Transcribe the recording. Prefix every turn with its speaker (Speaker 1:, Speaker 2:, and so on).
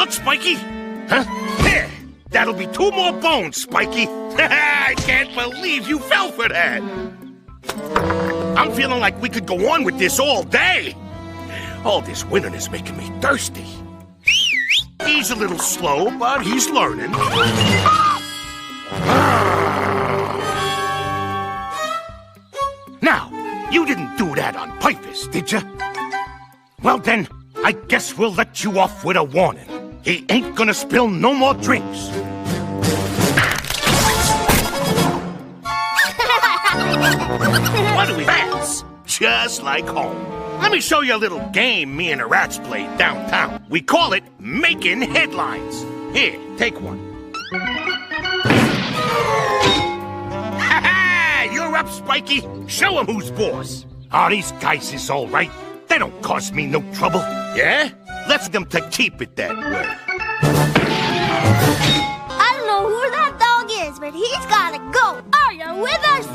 Speaker 1: Look, Spiky! Huh? There! That'll be 2 more bones, Spiky! I can't believe you fell for that! I'm feeling like we could go on with this all day! All this winning is making me thirsty. He's a little slow, but he's learning. Now, you didn't do that on purpose, did you? Well then, I guess we'll let you off with a warning. He ain't gonna spill no more drinks. What do we rats? Just like home. Let me show you a little game me and the rats played downtown. We call it making headlines. Here, take one. Ha-ha! You're up, Spiky. Show 'em who's boss. Oh, these guys is all right. They don't cause me no trouble. Yeah? Let's them to keep it that way.
Speaker 2: I don't know who that dog is, but he's gotta go. Are you with us?